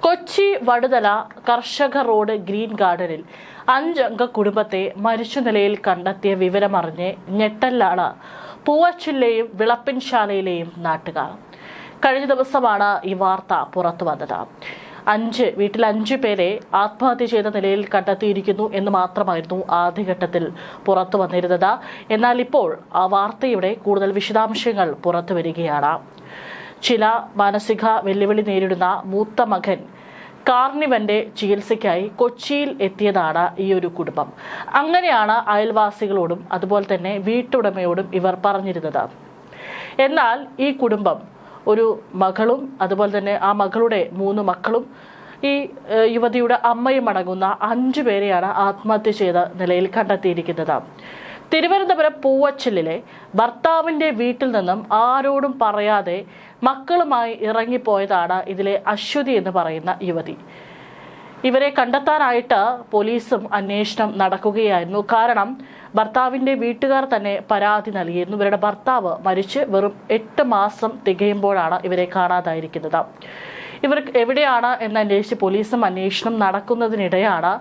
കൊച്ചി വടുതല കർഷക road green ഗാർഡനിൽ 5 അംഗ കുടുംബത്തെ മരിച്ച നിലയിൽ കണ്ടെത്തിയ വിവരമറിഞ്ഞ് ഞെട്ടലാണ് പൂവച്ചിലെയും വിളപ്പിൻശാലയിലെയും നാട്ടുകാർ. കഴിഞ്ഞ ദിവസമാണ് ഈ വാർത്ത പുറത്തു വന്നത്. വീട്ടിൽ 5 പേരെ ആത്മഹത്യ ചെയ്ത നിലയിൽ കണ്ടെത്തിയിരിക്കുന്നു എന്ന് മാത്രമായിരുന്നു ആദ്യഘട്ടത്തിൽ പുറത്തു വന്നിരുന്നത്. എന്നാൽ ഇപ്പോൾ ആ വാർത്തയുടെ കൂടുതൽ വിശദാംശങ്ങൾ പുറത്തു വരികയാണ്. ചില മാനസിക വെല്ലുവിളി നേരിടുന്ന മൂത്ത മകൻ കാർണിവന്റെ ചികിത്സയ്ക്കായി കൊച്ചിയിൽ എത്തിയതാണ് ഈ ഒരു കുടുംബം. അങ്ങനെയാണ് അയൽവാസികളോടും അതുപോലെ തന്നെ വീട്ടുടമയോടും ഇവർ പറഞ്ഞിരുന്നത്. എന്നാൽ ഈ കുടുംബം ഒരു മകളും അതുപോലെ തന്നെ ആ മകളുടെ 3 മക്കളും ഈ യുവതിയുടെ അമ്മയും അടങ്ങുന്ന 5 പേരെയാണ് ആത്മഹത്യ ചെയ്ത നിലയിൽ കണ്ടെത്തിയിരിക്കുന്നത്. തിരുവനന്തപുരം പൂവച്ചിലെ ഭർത്താവിന്റെ വീട്ടിൽ നിന്നും ആരോടും പറയാതെ മക്കളുമായി ഇറങ്ങിപ്പോയതാണ് ഇതിലെ അശ്വതി എന്ന് പറയുന്ന യുവതി. ഇവരെ കണ്ടെത്താനായിട്ട് പോലീസും അന്വേഷണം നടക്കുകയായിരുന്നു. കാരണം ഭർത്താവിന്റെ വീട്ടുകാർ തന്നെ പരാതി നൽകിയിരുന്നു. ഇവരുടെ ഭർത്താവ് മരിച്ച് വെറും 8 മാസം തികയുമ്പോഴാണ് ഇവരെ കാണാതായിരിക്കുന്നത്. ഇവർ എവിടെയാണ് എന്നന്വേഷിച്ച് പോലീസും അന്വേഷണം നടക്കുന്നതിനിടെയാണ്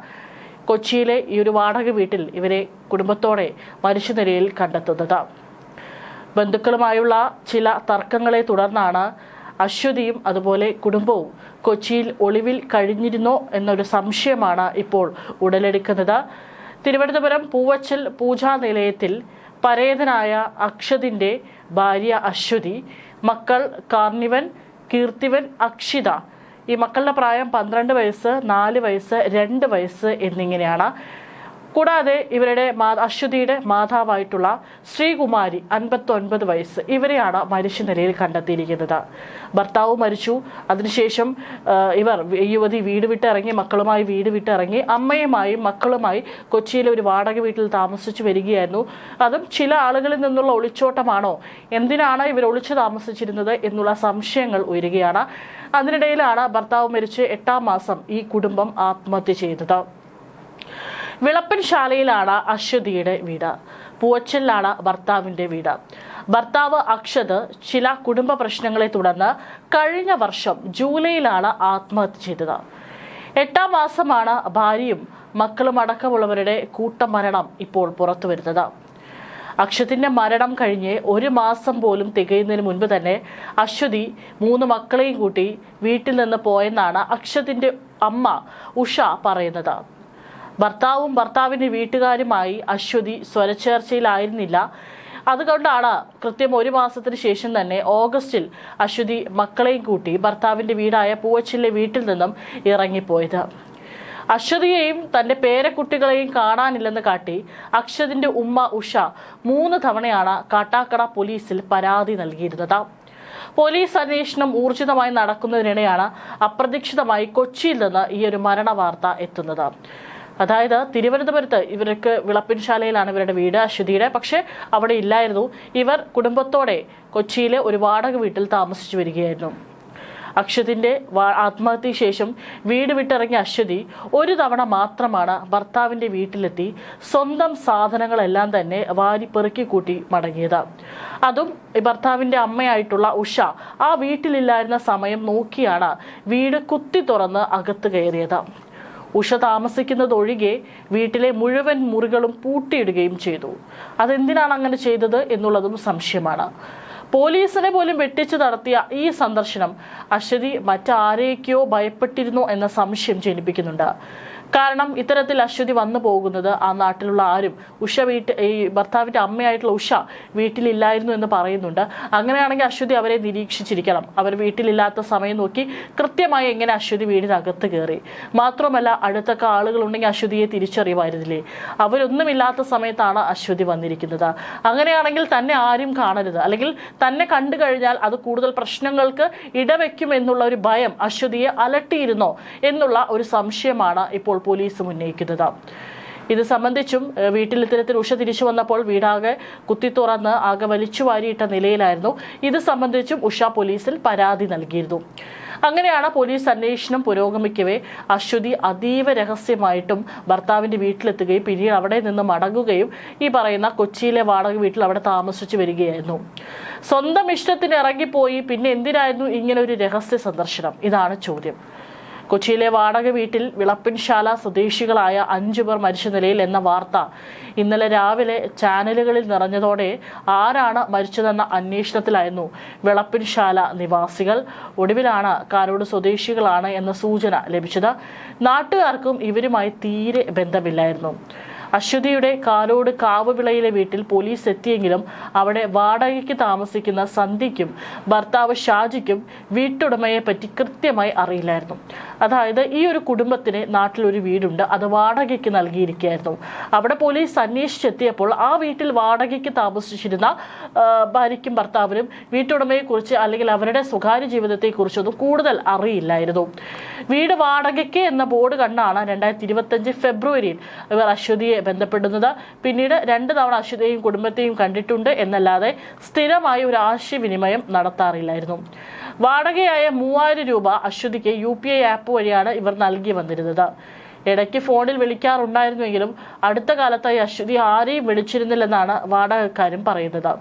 കൊച്ചിയിലെ ഈ ഒരു വാടക വീട്ടിൽ ഇവരെ കുടുംബത്തോടെ മരിച്ച നിലയിൽ കണ്ടെത്തുന്നത്. ബന്ധുക്കളുമായുള്ള ചില തർക്കങ്ങളെ തുടർന്നാണ് അശ്വതിയും അതുപോലെ കുടുംബവും കൊച്ചിയിൽ ഒളിവിൽ കഴിഞ്ഞിരുന്നോ എന്നൊരു സംശയമാണ് ഇപ്പോൾ ഉടലെടുക്കുന്നത്. തിരുവനന്തപുരം പൂവച്ചൽ പൂജാ നിലയത്തിൽ പരേതനായ അക്ഷതിന്റെ ഭാര്യ അശ്വതി, മക്കൾ കാർണിവൻ, കീർത്തിവൻ, അക്ഷിത. ഈ മക്കളുടെ പ്രായം 12 വയസ്സ്, 4 വയസ്സ്, 2 വയസ്സ് എന്നിങ്ങനെയാണ്. കൂടാതെ ഇവരുടെ അശ്വതിയുടെ മാതാവായിട്ടുള്ള ശ്രീകുമാരി 59 വയസ്സ്. ഇവരെയാണ് മരിച്ച നിലയിൽ കണ്ടെത്തിയിരിക്കുന്നത്. ഭർത്താവ് മരിച്ചു. അതിനുശേഷം യുവതി വീട് വിട്ടിറങ്ങി, മക്കളുമായി വീട് വിട്ടിറങ്ങി അമ്മയുമായും മക്കളുമായി കൊച്ചിയിലെ ഒരു വാടക വീട്ടിൽ താമസിച്ചു വരികയായിരുന്നു. അതും ചില ആളുകളിൽ നിന്നുള്ള ഒളിച്ചോട്ടമാണോ, എന്തിനാണ് ഇവർ ഒളിച്ചു താമസിച്ചിരുന്നത് എന്നുള്ള സംശയങ്ങൾ ഉയരുകയാണ്. അതിനിടയിലാണ് ഭർത്താവ് മരിച്ച് 8-ാം മാസം ഈ കുടുംബം ആത്മഹത്യ ചെയ്തത്. വിളപ്പിൻശാലയിലാണ് അശ്വതിയുടെ വീട്. പൂവച്ചലിലാണ് ഭർത്താവിന്റെ വീട്. ഭർത്താവ് അക്ഷത് ചില കുടുംബ പ്രശ്നങ്ങളെ തുടർന്ന് കഴിഞ്ഞ വർഷം ജൂലൈയിലാണ് ആത്മഹത്യ ചെയ്തത്. 8-ാം മാസമാണ് ഭാര്യയും മക്കളും അടക്കമുള്ളവരുടെ കൂട്ടമരണം ഇപ്പോൾ പുറത്തു വരുന്നത്. അക്ഷത്തിന്റെ മരണം കഴിഞ്ഞ് 1 മാസം പോലും തികയുന്നതിന് മുൻപ് തന്നെ അശ്വതി 3 മക്കളെയും കൂട്ടി വീട്ടിൽ നിന്ന് പോയെന്നാണ് അക്ഷത്തിന്റെ അമ്മ ഉഷ പറയുന്നത്. ഭർത്താവും ഭർത്താവിന്റെ വീട്ടുകാരുമായി അശ്വതി സ്വരച്ചേർച്ചയിലായിരുന്നില്ല. അതുകൊണ്ടാണ് കൃത്യം 1 മാസത്തിന് ശേഷം തന്നെ ഓഗസ്റ്റിൽ അശ്വതി മക്കളെയും കൂട്ടി ഭർത്താവിന്റെ വീടായ പൂവച്ചിലെ വീട്ടിൽ നിന്നും ഇറങ്ങിപ്പോയത്. അശ്വതിയെയും തന്റെ പേരക്കുട്ടികളെയും കാണാനില്ലെന്ന് കാട്ടി അക്ഷതിന്റെ ഉമ്മ ഉഷ 3 തവണയാണ് കാട്ടാക്കട പോലീസിൽ പരാതി നൽകിയിരുന്നത്. പോലീസ് അന്വേഷണം ഊർജിതമായി നടക്കുന്നതിനിടെയാണ് അപ്രതീക്ഷിതമായി കൊച്ചിയിൽ നിന്ന് ഈ ഒരു മരണ വാർത്ത എത്തുന്നത്. അതായത് തിരുവനന്തപുരത്ത് ഇവർക്ക് വിളപ്പിൻശാലയിലാണ് ഇവരുടെ വീട് അശ്വതിയുടെ. പക്ഷെ അവിടെ ഇല്ലായിരുന്നു. ഇവർ കുടുംബത്തോടെ കൊച്ചിയിലെ ഒരു വാടക വീട്ടിൽ താമസിച്ചു വരികയായിരുന്നു. അക്ഷതിന്റെ ആത്മഹത്യയ്ക്ക് ശേഷം വീട് വിട്ടിറങ്ങിയ അശ്വതി 1 തവണ മാത്രമാണ് ഭർത്താവിന്റെ വീട്ടിലെത്തി സ്വന്തം സാധനങ്ങളെല്ലാം തന്നെ വാരി പെറുക്കി കൂട്ടി മടങ്ങിയത്. അതും ഭർത്താവിന്റെ അമ്മയായിട്ടുള്ള ഉഷ ആ വീട്ടിലില്ലായിരുന്ന സമയം നോക്കിയാണ് വീട് കുത്തി തുറന്ന് അകത്ത് കയറിയത്. ഉഷ താമസിക്കുന്നതൊഴികെ വീട്ടിലെ മുഴുവൻ മുറികളും പൂട്ടിയിടുകയും ചെയ്തു. അതെന്തിനാണ് അങ്ങനെ ചെയ്തത് എന്നുള്ളതും സംശയമാണ്. പോലീസിനെ പോലും വെട്ടിച്ചു നടത്തിയ ഈ സന്ദർശനം അശ്വതി മറ്റാരേക്കോ ഭയപ്പെട്ടിരുന്നോ എന്ന സംശയം ജനിപ്പിക്കുന്നുണ്ട്. കാരണം ഇത്തരത്തിൽ അശ്വതി വന്നു പോകുന്നത് ആ നാട്ടിലുള്ള ആരും ഈ ഭർത്താവിന്റെ അമ്മയായിട്ടുള്ള ഉഷ വീട്ടിലില്ലായിരുന്നു എന്ന് പറയുന്നുണ്ട്. അങ്ങനെയാണെങ്കിൽ അശ്വതി അവരെ നിരീക്ഷിച്ചിരിക്കണം. അവർ വീട്ടിലില്ലാത്ത സമയം നോക്കി കൃത്യമായി എങ്ങനെ അശ്വതി വീടിനകത്ത് കയറി. മാത്രമല്ല അടുത്തൊക്കെ ആളുകളുണ്ടെങ്കിൽ അശ്വതിയെ തിരിച്ചറിയുമായിരുന്നില്ലേ? അവരൊന്നുമില്ലാത്ത സമയത്താണ് അശ്വതി വന്നിരിക്കുന്നത്. അങ്ങനെയാണെങ്കിൽ തന്നെ ആരും കാണരുത്, അല്ലെങ്കിൽ തന്നെ കണ്ടു കഴിഞ്ഞാൽ അത് കൂടുതൽ പ്രശ്നങ്ങൾക്ക് ഇടവെക്കും എന്നുള്ള ഒരു ഭയം അശ്വതിയെ അലട്ടിയിരുന്നോ എന്നുള്ള ഒരു സംശയമാണ് ഇപ്പോൾ പോലീസ് ഉന്നയിക്കുന്നത്. ഇത് സംബന്ധിച്ചും വീട്ടിൽ ഇത്തരത്തിൽ ഉഷ തിരിച്ചു വന്നപ്പോൾ വീടാകെ കുത്തി തുറന്ന് ആകെ വലിച്ചു വാരിയിട്ട നിലയിലായിരുന്നു. ഇത് സംബന്ധിച്ചും ഉഷ പോലീസിൽ പരാതി നൽകിയിരുന്നു. അങ്ങനെയാണ് പോലീസ് അന്വേഷണം പുരോഗമിക്കവേ അശ്വതി അതീവ രഹസ്യമായിട്ടും ഭർത്താവിന്റെ വീട്ടിലെത്തുകയും പിന്നീട് അവിടെ നിന്ന് മടങ്ങുകയും ഈ പറയുന്ന കൊച്ചിയിലെ വാടക വീട്ടിൽ അവിടെ താമസിച്ചു വരികയായിരുന്നു. സ്വന്തം ഇഷ്ടത്തിന് ഇറങ്ങിപ്പോയി പിന്നെ എന്തിനായിരുന്നു ഇങ്ങനെ ഒരു രഹസ്യ സന്ദർശനം? ഇതാണ് ചോദ്യം. കൊച്ചിയിലെ വാടക വീട്ടിൽ വിളപ്പിൻശാല സ്വദേശികളായ 5 പേർ മരിച്ച നിലയിൽ എന്ന വാർത്ത ഇന്നലെ രാവിലെ ചാനലുകളിൽ നിറഞ്ഞതോടെ ആരാണ് മരിച്ചതെന്ന അന്വേഷണത്തിലായിരുന്നു വിളപ്പിൻശാല നിവാസികൾ. ഒടുവിലാണ് കാരോട് സ്വദേശികളാണ് എന്ന സൂചന ലഭിച്ചത്. നാട്ടുകാർക്കും ഇവരുമായി തീരെ ബന്ധമില്ലായിരുന്നു. അശ്വതിയുടെ കാലോട് കാവുവിളയിലെ വീട്ടിൽ പോലീസ് എത്തിയെങ്കിലും അവിടെ വാടകയ്ക്ക് താമസിക്കുന്ന സന്ധ്യയ്ക്കും ഭർത്താവ് ഷാജിക്കും വീട്ടുടമയെ പറ്റി കൃത്യമായി അറിയില്ലായിരുന്നു. അതായത് ഈ ഒരു കുടുംബത്തിന് നാട്ടിലൊരു വീടുണ്ട്, അത് വാടകയ്ക്ക് നൽകിയിരിക്കുകയായിരുന്നു. അവിടെ പോലീസ് അന്വേഷിച്ചെത്തിയപ്പോൾ ആ വീട്ടിൽ വാടകയ്ക്ക് താമസിച്ചിരുന്ന ഭാര്യയ്ക്കും ഭർത്താവിനും വീട്ടുടമയെക്കുറിച്ച് അല്ലെങ്കിൽ അവരുടെ സ്വകാര്യ ജീവിതത്തെക്കുറിച്ചൊന്നും കൂടുതൽ അറിയില്ലായിരുന്നു. വീട് വാടകയ്ക്ക് എന്ന ബോർഡ് കണ്ടാണ് 2025 ഫെബ്രുവരിയിൽ ഇവർ അശ്വതിയെ ബന്ധപ്പെടുന്നത്. പിന്നീട് 2 തവണ അശ്വതിയെയും കുടുംബത്തെയും കണ്ടിട്ടുണ്ട് എന്നല്ലാതെ സ്ഥിരമായി ഒരു ആശയവിനിമയം നടത്താറില്ലായിരുന്നു. വാടകയായ 3000 രൂപ അശ്വതിക്ക് UPI ആപ്പ് വഴിയാണ് ഇവർ നൽകി വന്നിരുന്നത്. ഇടയ്ക്ക് ഫോണിൽ വിളിക്കാറുണ്ടായിരുന്നുവെങ്കിലും അടുത്ത കാലത്തായി അശ്വതി ആരെയും വിളിച്ചിരുന്നില്ലെന്നാണ് വാടകക്കാരും പറയുന്നത്.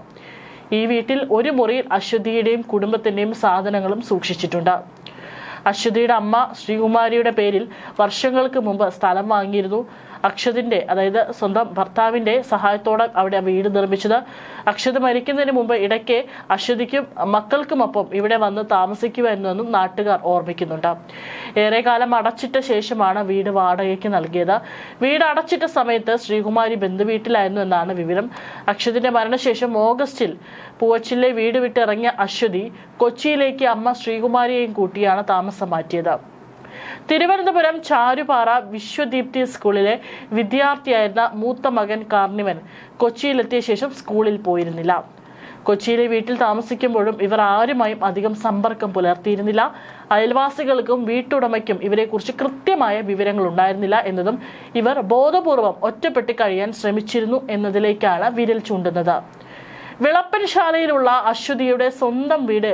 ഈ വീട്ടിൽ ഒരു മുറിയിൽ അശ്വതിയുടെയും കുടുംബത്തിന്റെയും സാധനങ്ങളും സൂക്ഷിച്ചിട്ടുണ്ട്. അശ്വതിയുടെ അമ്മ ശ്രീകുമാരിയുടെ പേരിൽ വർഷങ്ങൾക്ക് മുമ്പ് സ്ഥലം വാങ്ങിയിരുന്നു. അക്ഷതിന്റെ, അതായത് സ്വന്തം ഭർത്താവിന്റെ സഹായത്തോടെ അവിടെ വീട് നിർമ്മിച്ചത്. അക്ഷത് മരിക്കുന്നതിന് മുമ്പ് ഇടയ്ക്ക് അശ്വതിക്കും മക്കൾക്കുമൊപ്പം ഇവിടെ വന്ന് താമസിക്കുമായിരുന്നുവെന്നും നാട്ടുകാർ ഓർമ്മിക്കുന്നുണ്ട്. ഏറെക്കാലം അടച്ചിട്ട ശേഷമാണ് വീട് വാടകയ്ക്ക് നൽകിയത്. വീട് അടച്ചിട്ട സമയത്ത് ശ്രീകുമാരി ബന്ധുവീട്ടിലായിരുന്നു എന്നാണ് വിവരം. അക്ഷതിന്റെ മരണശേഷം ഓഗസ്റ്റിൽ പൂവച്ചിലെ വീട് വിട്ടിറങ്ങിയ അശ്വതി കൊച്ചിയിലേക്ക് അമ്മ ശ്രീകുമാരിയെയും കൂട്ടിയാണ് താമസം മാറ്റിയത്. തിരുവനന്തപുരം ചാരുപാറ വിശ്വദീപ്തി സ്കൂളിലെ വിദ്യാർത്ഥിയായിരുന്ന മൂത്ത മകൻ കാർണിവൻ കൊച്ചിയിലെത്തിയ ശേഷം സ്കൂളിൽ പോയിരുന്നില്ല. കൊച്ചിയിലെ വീട്ടിൽ താമസിക്കുമ്പോഴും ഇവർ ആരുമായും അധികം സമ്പർക്കം പുലർത്തിയിരുന്നില്ല. അയൽവാസികൾക്കും വീട്ടുടമയ്ക്കും ഇവരെക്കുറിച്ച് കൃത്യമായ വിവരങ്ങൾ ഉണ്ടായിരുന്നില്ല എന്നതും ഇവർ ബോധപൂർവം ഒറ്റപ്പെട്ട് കഴിയാൻ ശ്രമിച്ചിരുന്നു എന്നതിലേക്കാണ് വിരൽ ചൂണ്ടുന്നത്. വിളപ്പൻശാലയിലുള്ള അശ്വതിയുടെ സ്വന്തം വീട്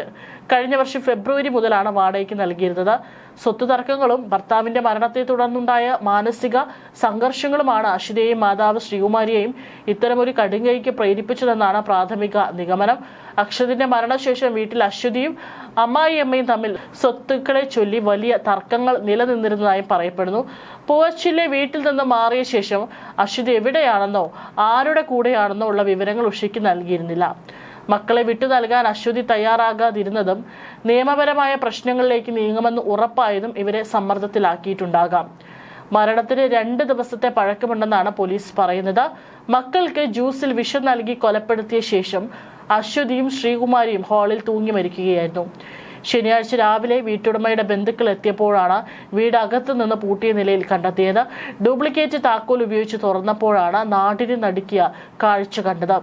കഴിഞ്ഞ വർഷം ഫെബ്രുവരി മുതലാണ് വാടകയ്ക്ക് നൽകിയിരുന്നത്. സ്വത്ത് തർക്കങ്ങളും ഭർത്താവിന്റെ മരണത്തെ തുടർന്നുണ്ടായ മാനസിക സംഘർഷങ്ങളുമാണ് അശ്വതിയെയും മാതാവ് ശ്രീകുമാരിയെയും ഇത്തരമൊരു കടുങ്കൈക്ക് പ്രേരിപ്പിച്ചതെന്നാണ് പ്രാഥമിക നിഗമനം. അക്ഷതിന്റെ മരണശേഷം വീട്ടിൽ അശ്വതിയും അമ്മായിയമ്മയും തമ്മിൽ സ്വത്തുക്കളെ ചൊല്ലി വലിയ തർക്കങ്ങൾ നിലനിന്നിരുന്നതായി പറയപ്പെടുന്നു. പൂവച്ചിലെ വീട്ടിൽ നിന്ന് മാറിയ ശേഷം അശ്വതി എവിടെയാണെന്നോ ആരുടെ കൂടെയാണെന്നോ ഉള്ള വിവരങ്ങൾ ഉഷയ്ക്ക് നൽകിയിരുന്നില്ല. മക്കളെ വിട്ടു നൽകാൻ അശ്വതി തയ്യാറാകാതിരുന്നതും നിയമപരമായ പ്രശ്നങ്ങളിലേക്ക് നീങ്ങുമെന്ന് ഉറപ്പായതും ഇവരെ സമ്മർദ്ദത്തിലാക്കിയിട്ടുണ്ടാകാം. മരണത്തിന് 2 ദിവസത്തെ പഴക്കമുണ്ടെന്നാണ് പോലീസ് പറയുന്നത്. മക്കൾക്ക് ജ്യൂസിൽ വിഷം നൽകി കൊലപ്പെടുത്തിയ ശേഷം അശ്വതിയും ശ്രീകുമാരിയും ഹാളിൽ തൂങ്ങി മരിക്കുകയായിരുന്നു. ശനിയാഴ്ച രാവിലെ വീട്ടുടമയുടെ ബന്ധുക്കൾ എത്തിയപ്പോഴാണ് വീട് അകത്തു നിന്ന് പൂട്ടിയ നിലയിൽ കണ്ടെത്തിയത്. ഡ്യൂപ്ലിക്കേറ്റ് താക്കോൽ ഉപയോഗിച്ച് തുറന്നപ്പോഴാണ് നാടിനെ നടുക്കിയ കാഴ്ച കണ്ടത്.